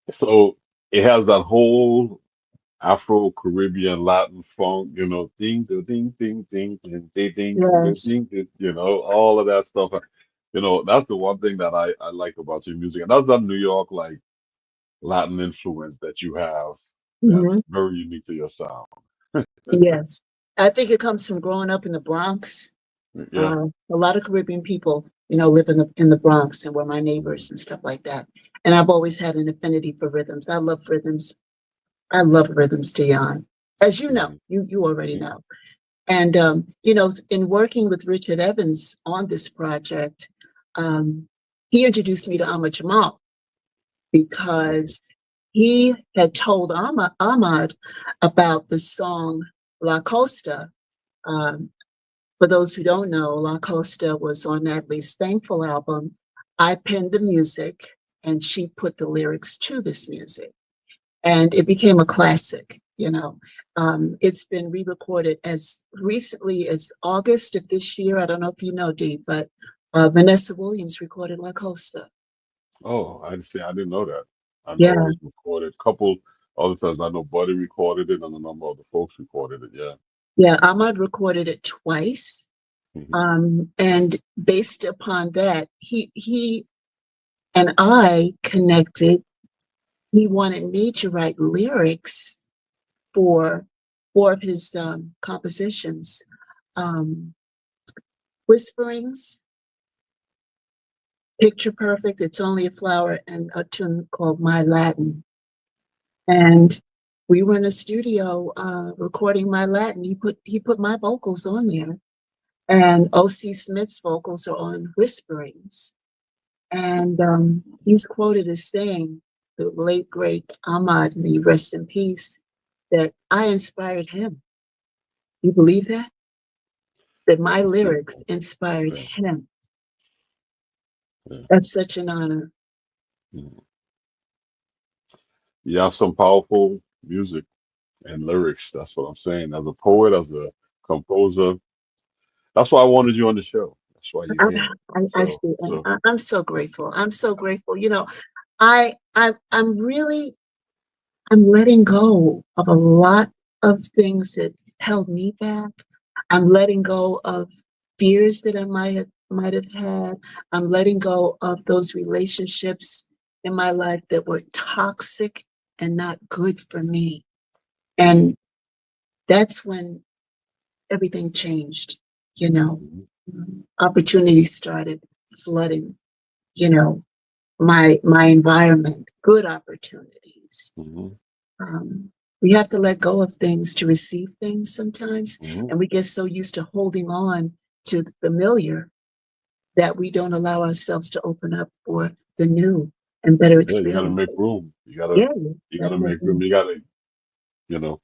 So it has that whole Afro-Caribbean Latin funk, ding, ding, ding, ding, ding, ding, ding, ding, ding, Yes. ding, ding, all of that stuff. That's the one thing that I like about your music. And that's that New York, like, Latin influence that you have that's Mhm. very unique to your sound. Yes. I think it comes from growing up in the Bronx. Yeah. A lot of Caribbean people, live in the Bronx and were my neighbors and stuff like that. And I've always had an affinity for rhythms. I love rhythms. I love rhythms, Dion. As you know, Mhm. you already Mhm. know. And in working with Richard Evans on this project, he introduced me to Ahmad Jamal because he had told Ahmad about the song La Costa. Um, For those who don't know, La Costa was on Natalie's Thankful album. I penned the music and she put the lyrics to this music. And it became a classic. It's been re-recorded as recently as August of this year. I don't know if you know, Dee, but Vanessa Williams recorded La Costa. Oh, I didn't know that. I know it Yeah, was recorded. Couple other times I know Buddy recorded it and a number of the folks recorded it. Yeah. yeah, Ahmad recorded it twice. Hmm. And based upon that, he and I connected. He wanted me to write lyrics for four of his compositions. Um, Whisperings, Picture Perfect, It's Only a Flower, and a tune called My Latin. And we were in a studio recording My Latin. He put my vocals on there, and O.C. Smith's vocals are on Whisperings. And he's quoted as saying, the late, great Ahmad, may he rest in peace, that I inspired him. You believe that? That my That's lyrics beautiful. inspired Yeah. him. Yeah. That's such an honor. Mhm. You have some powerful music and lyrics. That's what I'm saying. As a poet, as a composer, that's why I wanted you on the show. That's why you I, came. I So, see, and so I'm so grateful. I'm so grateful. I'm letting go of a lot of things that held me back. I'm letting go of fears that I might have had. I'm letting go of those relationships in my life that were toxic and not good for me. And that's when everything changed, you know. mhm, Opportunities started flooding, you know, my environment, good opportunities. mhm, Um, we have to let go of things to receive things sometimes, mhm. and we get so used to holding on to the familiar that we don't allow ourselves to open up for the new and better Yeah, you got to make experiences. room. Yeah, You got gotta to make make room. room. You got to, you know,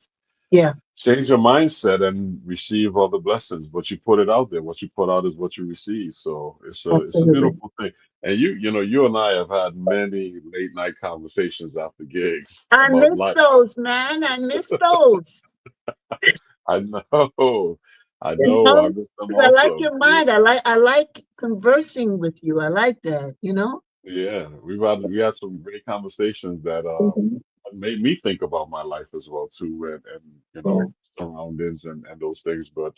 Yeah, change your mindset and receive all the blessings. But you put it out there. What you put out is what you receive. So it's a absolutely. beautiful thing. And you and I have had many late night conversations after gigs I about miss life. those, man. I miss those. I know, You I know, miss them 'cause I like also. your mind. I like conversing with you. I like that. Yeah, we had some great conversations that Mhm. made me think about my life as well too, and Yeah. surroundings and those things. But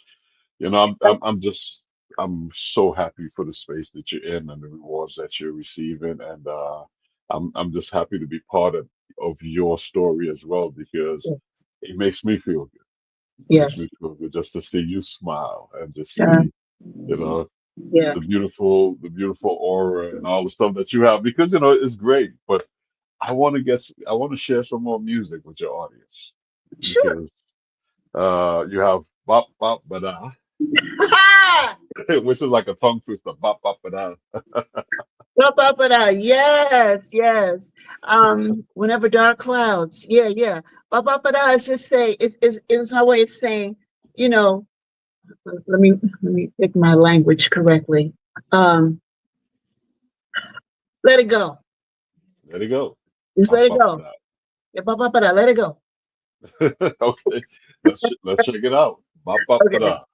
I'm so happy for the space that you're in and the rewards that you're receiving, and I'm just happy to be part of your story as well because Yeah. it makes me feel good. It makes me Yes. feel good just to see you smile and just Yeah. see you know Yeah. the beautiful aura and all the stuff that you have because it's great. But I want to share some more music with your audience Sure. because you have bop bop ba which is like a tongue twister. Bop bop ba. Up, up, and out. Yes, yes. Whenever dark clouds. Yeah, yeah. Up, and out. Just say it's my way of saying, you know. Let me pick my language correctly. Um, let it go. There you go. Just Bop let it bop go. Yeah, up, and out. Let it go. ba. Okay, let's check it out. Bop bop Okay. ba.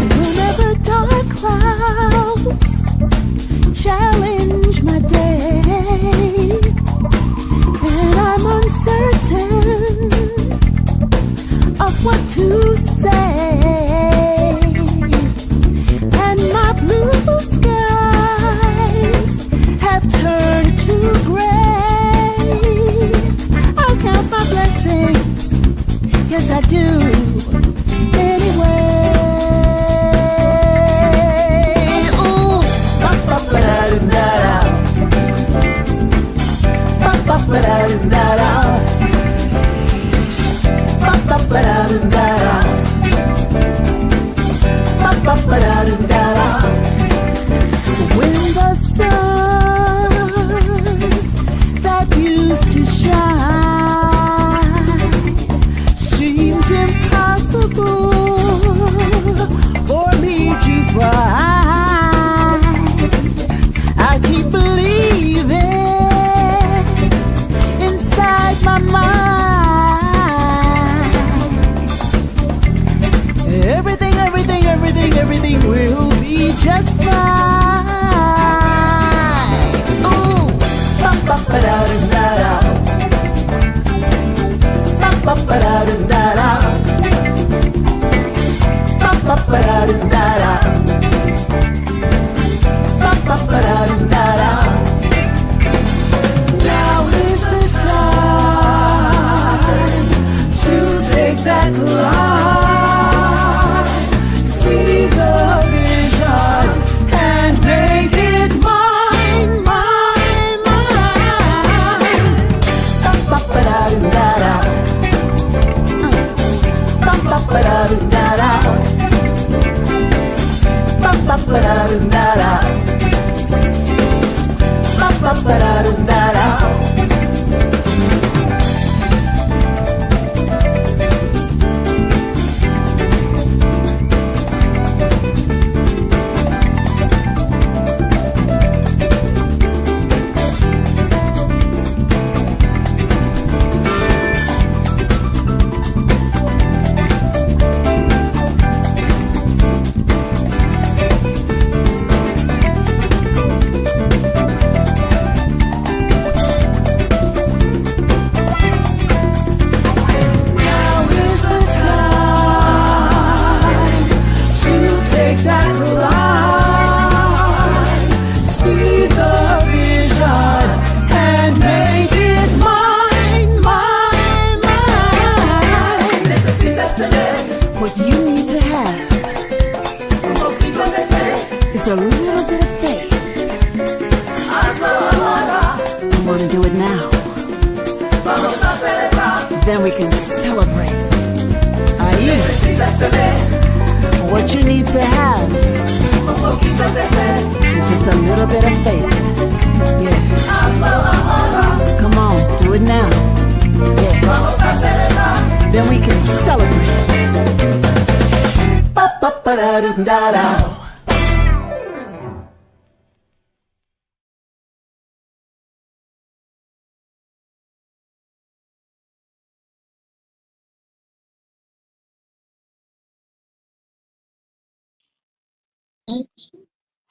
Whenever dark clouds challenge my day, and I'm uncertain of what to say, and my blue skies have turned to gray, I'll count my blessings, yes I do, anyway. Ooh, ba-ba-ba-da-da-da, ba-ba-ba-da-da-da, ba-ba-ba-da-da-da, ba-ba-ba-da-da-da. When the sun that used to shine seems impossible for me to find, I keep believing inside my mind. Everything will be just fine. Ooh, ba-ba-ba-da-da-da, ba-ba-ba-da-da-da, ba-ba-ba-da-da-da, ba-ba-ba-da-da-da. Now is the time to take that climb, see the vision and make it mine, mine, mine. Ba-ba-ba-da-da-da, ba-ba-ba-da-da-da, ba-ba-ba-da-da-da, ba-ba-ba-da-da-da. What you need to have is a little bit of faith. You want to do it now? Then we can celebrate. Ahí. What you need to have is just a little bit of faith. Yeah. Come on, do it now. Yeah. Then we can celebrate. Ba-ba-ba-da-da-da.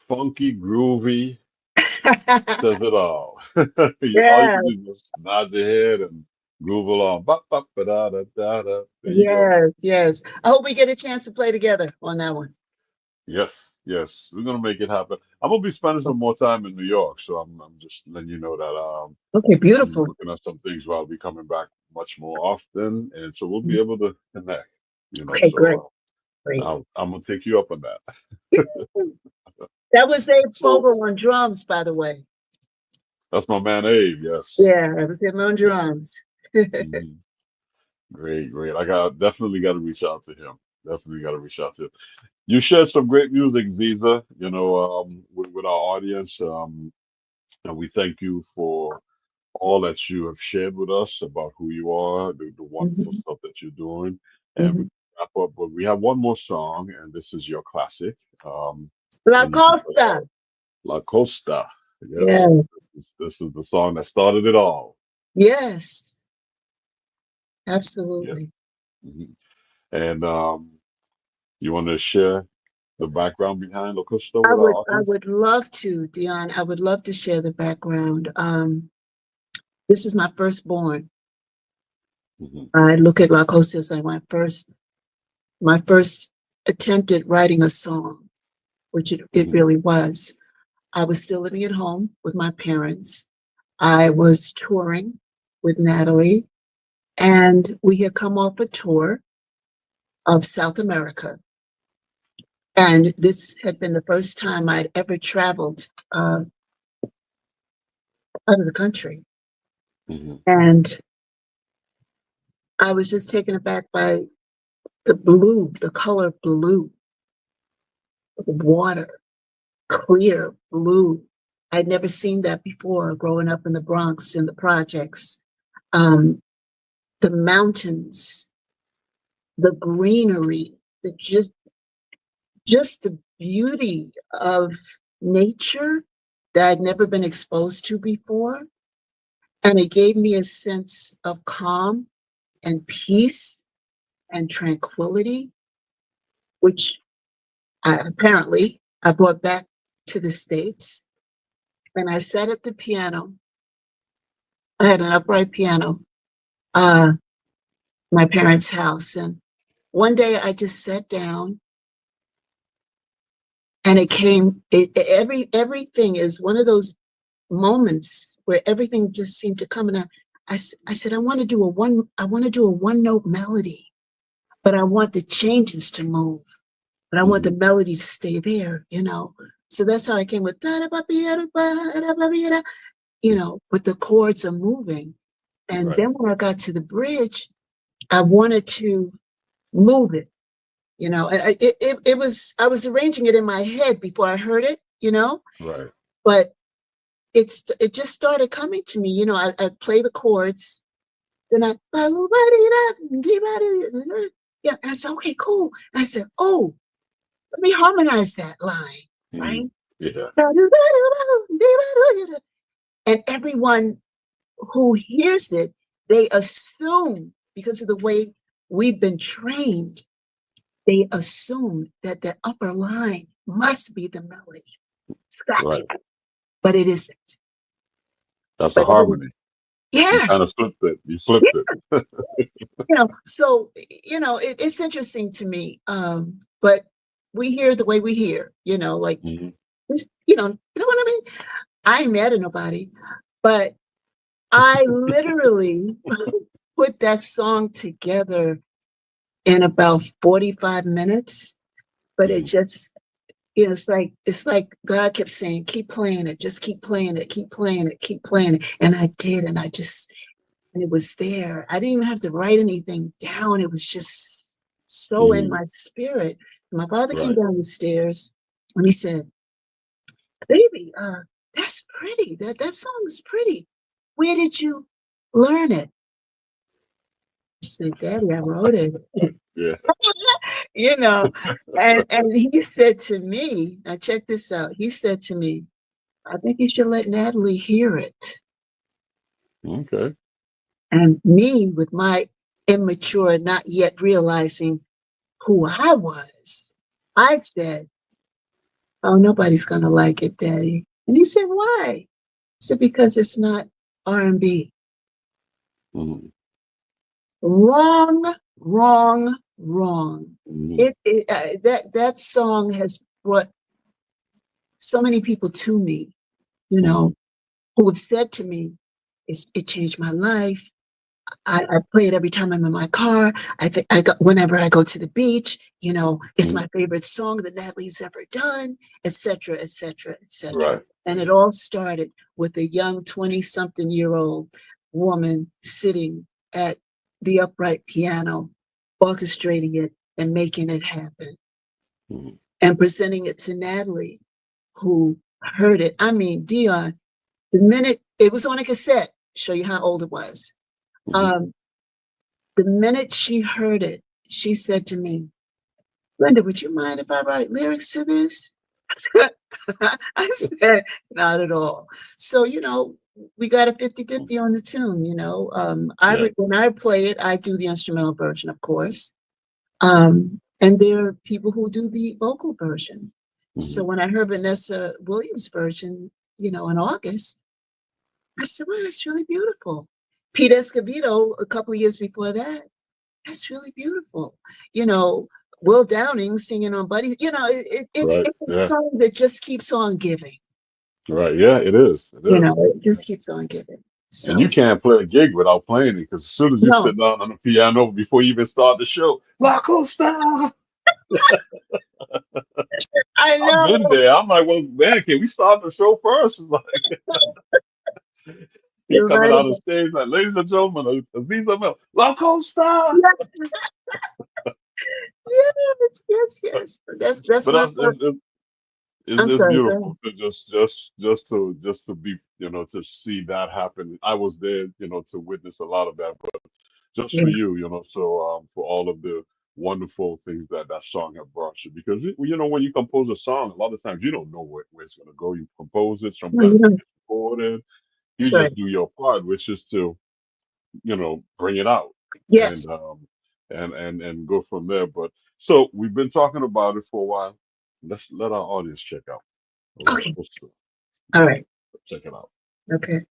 Funky, groovy, says it all. All you Yeah, can do is just nod your head and groove along. Ba, ba, ba, da, da, da, da. There you go. yes, yes. I hope we get a chance to play together on that one. Yes, yes, we're gonna make it happen. I'm gonna be spending some more time in New York, so I'm just letting you know that Okay, I'm beautiful. looking at some things where I'll be coming back much more often, and so we'll be able to connect. Okay, great, So great. I'm gonna take you up on that. That was Abe So Fogle on drums, by the way. that's my man Abe. Yes. Yeah, that was him on drums. Mhm. Great, great. Definitely got to reach out to him. Definitely got to reach out to him. You shared some great music, Ziza, with our audience. And we thank you for all that you have shared with us about who you are, the wonderful Mhm, stuff that you're doing. And we mhm. wrap up, but we have one more song, and this is your classic. La And you can play Costa. La Costa. Yes, Yeah. this is the song that started it all. Yes. Yeah. Absolutely. Mhm. And you want to share the background behind Costa with our I audience? would love to, Dion. I would love to share the background. This is my firstborn. Mhm. I look at La Costa as like my first attempt at writing a song, which it Mhm. really was. I was still living at home with my parents. I was touring with Natalie, and we had come off a tour of South America. And this had been the first time I'd ever traveled out of the country. Mhm. And I was just taken aback by the blue, the color blue, water, clear blue. I'd never seen that before growing up in the Bronx in the projects. Um, the mountains, the greenery, just the beauty of nature that I'd never been exposed to before. And it gave me a sense of calm and peace and tranquility, which apparently I brought back to the States. And I sat at the piano. I had an upright piano, uh, my parents' house. And one day I just sat down and everything is one of those moments where everything just seemed to come. And I said, I want to do a one note melody, but I want the changes to move, but I want the Mhm. melody to stay there, So that's how I came with, but the chords are moving. And Right. then when I got to the bridge, I wanted to move it, I was arranging it in my head before I heard it, Right. but it just started coming to me. I play the chords, then yeah, and I said, okay, cool. And I said, oh, let me harmonize that line, right? Mhm. Yeah. And everyone who hears it, they assume, because of the way we've been trained, they assume that the upper line must be the melody. It's got to, Right. but it isn't. That's a But harmony. You yeah, kind of flipped it. You flipped it. so it's interesting to me. But we hear the way we hear, like Mhm. this, you know what I mean? I ain't mad at nobody, but I literally put that song together in about 45 minutes, but it Mhm. just, it's like God kept saying, keep playing it, just keep playing it, keep playing it, keep playing it. And I did, and and it was there. I didn't even have to write anything down. It was just so in Mhm. my spirit. My father came Right. down the stairs and he said, baby, that's pretty. That song is pretty. Where did you learn it? I said, Daddy, I wrote it. Yeah. you know, and he said to me, now check this out. He said to me, I think you should let Natalie hear it. Okay. And me, with my immature, not yet realizing who I was, I said, oh, nobody's going to like it, Daddy. And he said, why? I said, because it's not R&B. Mhm. Wrong, wrong, wrong. Mhm. That song has brought so many people to me, you Mhm. know, who have said to me, it changed my life. I play it every time I'm in my car. Whenever I go to the beach, it's Mhm. my favorite song that Natalie's ever done, et cetera, et cetera, et cetera. Right. And it all started with a young 20-something-year-old woman sitting at the upright piano, orchestrating it and making it happen Mhm. and presenting it to Natalie, who heard it. I mean, Dion, the minute it was on a cassette, show you how old it was. Mhm. Um, the minute she heard it, she said to me, Linda, would you mind if I write lyrics to this? I said, not at all. So, we got a 50-50 on the tune, when I play it, I do the instrumental version, of course. And there are people who do the vocal version. So when I heard Vanessa Williams' version, in August, I said, well, that's really beautiful. Pete Escovedo, a couple of years before that, that's really beautiful. Will Downing singing on Buddy, it's a song that just keeps on giving. Right, yeah, it is. It just keeps on giving. So. And you can't play a gig without playing it, because as soon as you sit down on the piano before you even start the show, La Costa! I know. I've been there. I'm like, well, man, can we start the show first? It's like you're coming out on stage like, ladies and gentlemen, Aziza Miller, La Costa! Yes. That's it's beautiful to just to be, to see that happen. I was there, to witness a lot of that, but just for you, so for all of the wonderful things that song have brought you, because when you compose a song, a lot of times you don't know where it's going to go. You compose it, sometimes you record it, you just do your part, which is to bring it out, and go from there. But so we've been talking about it for a while. Let's let our audience check out. Okay. All right. Let's check it out. Okay.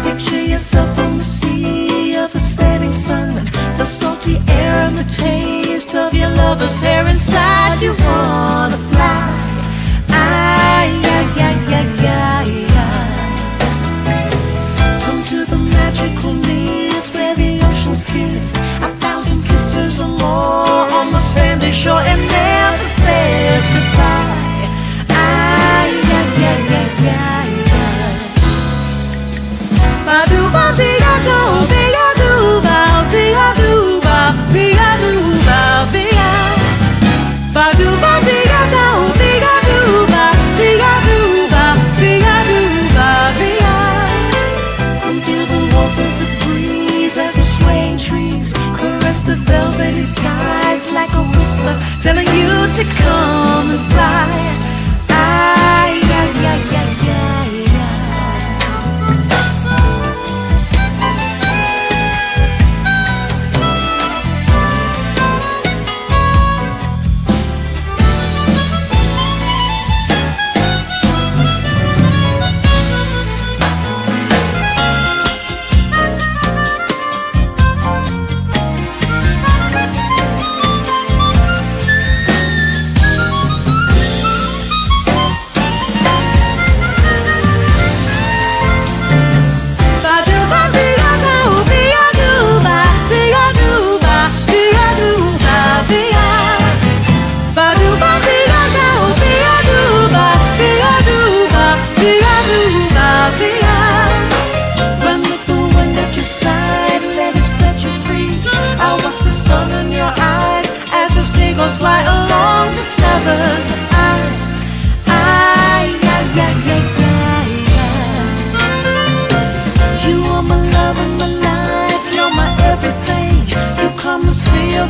Picture yourself on the sea of the setting sun, the salty air and the taste of your lover's hair inside. You wanna fly. Come to the magical maze where the oceans kiss, 1,000 kisses or more on the sandy shore, and never says goodbye. Until the warmth of the breeze as the swaying trees caress the velvety skies like a whisper telling you to come and fly.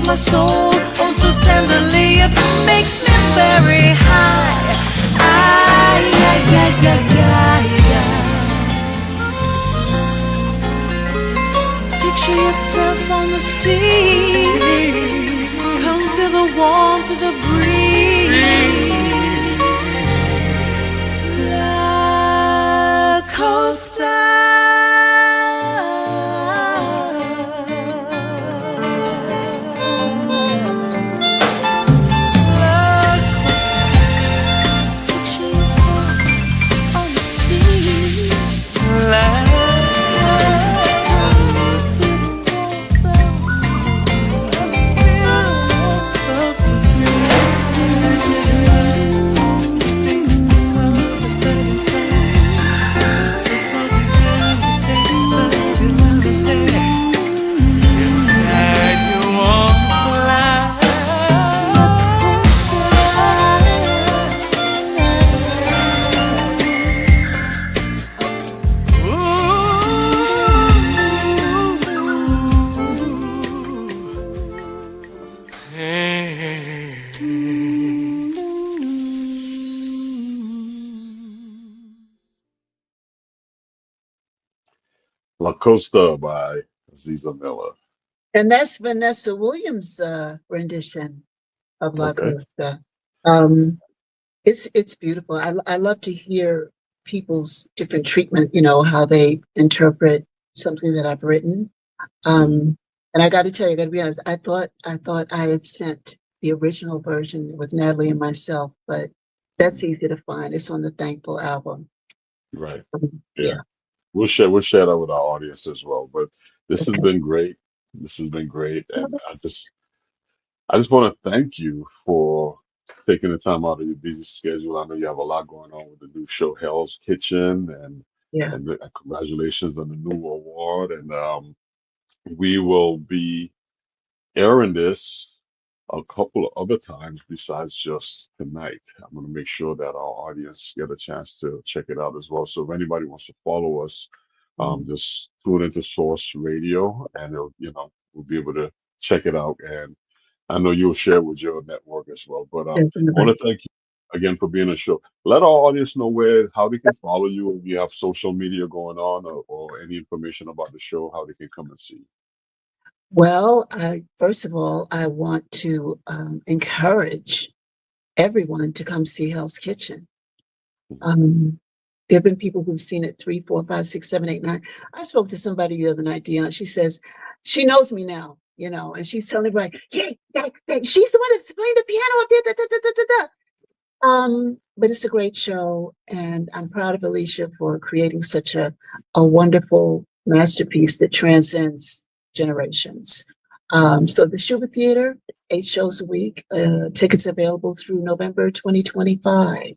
My soul, oh so tenderly, it makes me very high. Picture yourself on the sea, come feel the warmth of the breeze. La Costa. La Costa by Aziza Miller. And that's Vanessa Williams' rendition of La Okay. Costa. It's beautiful. I love to hear people's different treatment, how they interpret something that I've written. And I got to tell you, I got to be honest, I thought I had sent the original version with Natalie and myself, but that's easy to find. It's on the Thankful album. Right. Yeah. Yeah. We'll share that with our audience as well. But this has Okay. been great. This has been great. And I just want to thank you for taking the time out of your busy schedule. I know you have a lot going on with the new show Hell's Kitchen, and Yeah. congratulations on the new award. And we will be airing this a couple of other times besides just tonight. I'm going to make sure that our audience get a chance to check it out as well. So if anybody wants to follow us, just tune into Source Radio, and we'll be able to check it out. And I know you'll share with your network as well. But I want to thank you again for being on the show. Let our audience know how they can follow you, if you have social media going on, or any information about the show, how they can come and see you. Well, first of all, I want to encourage everyone to come see Hell's Kitchen. There have been people who've seen it 3, 4, 5, 6, 7, 8, 9. I spoke to somebody the other night, Dion. She says she knows me now, and she's telling everybody, yeah, she's the one that's playing the piano. Da, da, da, da, da. But it's a great show, and I'm proud of Alicia for creating such a wonderful masterpiece that transcends generations. So the Schubert Theater, 8 shows a week. Tickets available through November 2025.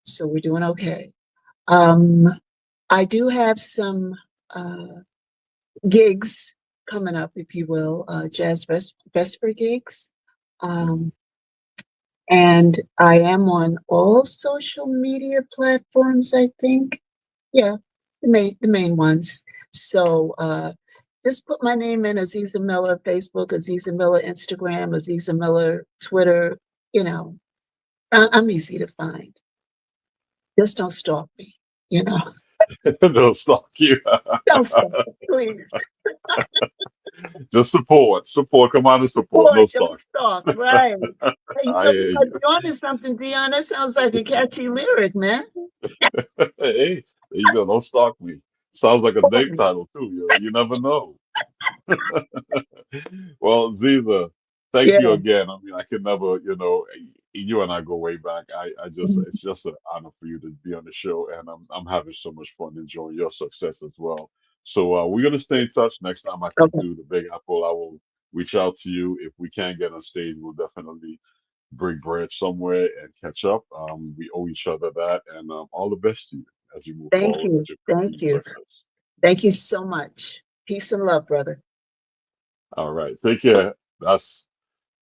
So we're doing okay. I do have some gigs coming up, if you will, jazz vesper gigs. And I am on all social media platforms, I think. Yeah, the main ones. So just put my name in, Aziza Miller, Facebook, Aziza Miller, Instagram, Aziza Miller, Twitter. I'm easy to find. Just don't stalk me, They'll stalk you. Don't stalk me, please. Just support. Come out and support. No Don't stalk. stalk, right. Hey, I hear you. Dion is something, Dion. That sounds like a catchy lyric, man. Hey, there you go. Don't stalk me. Sounds like a date title too. You never know. Well, Ziza, thank you again. I mean, I can never, you and I go way back. It's just an honor for you to be on the show, and I'm having so much fun enjoying your success as well. So we're gonna stay in touch. Next time I come to the Big Apple, I will reach out to you. If we can't get on stage, we'll definitely break bread somewhere and catch up. We owe each other that, and all the best to you as you move Thank forward you. with your Thank you. success. Thank you so much. Peace and love, brother. All right. Take care. That's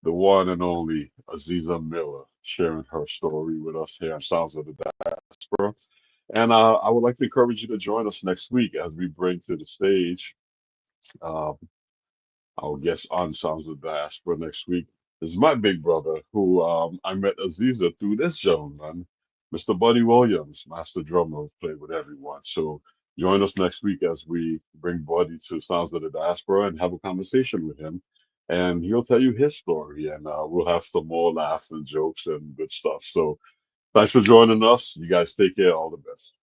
the one and only Aziza Miller sharing her story with us here on Sounds of the Diaspora. And I would like to encourage you to join us next week as we bring to the stage our guest on Sounds of the Diaspora next week. This is my big brother who I met Aziza through this gentleman, Mr. Buddy Williams, master drummer who's played with everyone. So join us next week as we bring Buddy to Sounds of the Diaspora and have a conversation with him. And he'll tell you his story, and we'll have some more laughs and jokes and good stuff. So thanks for joining us. You guys take care. All the best.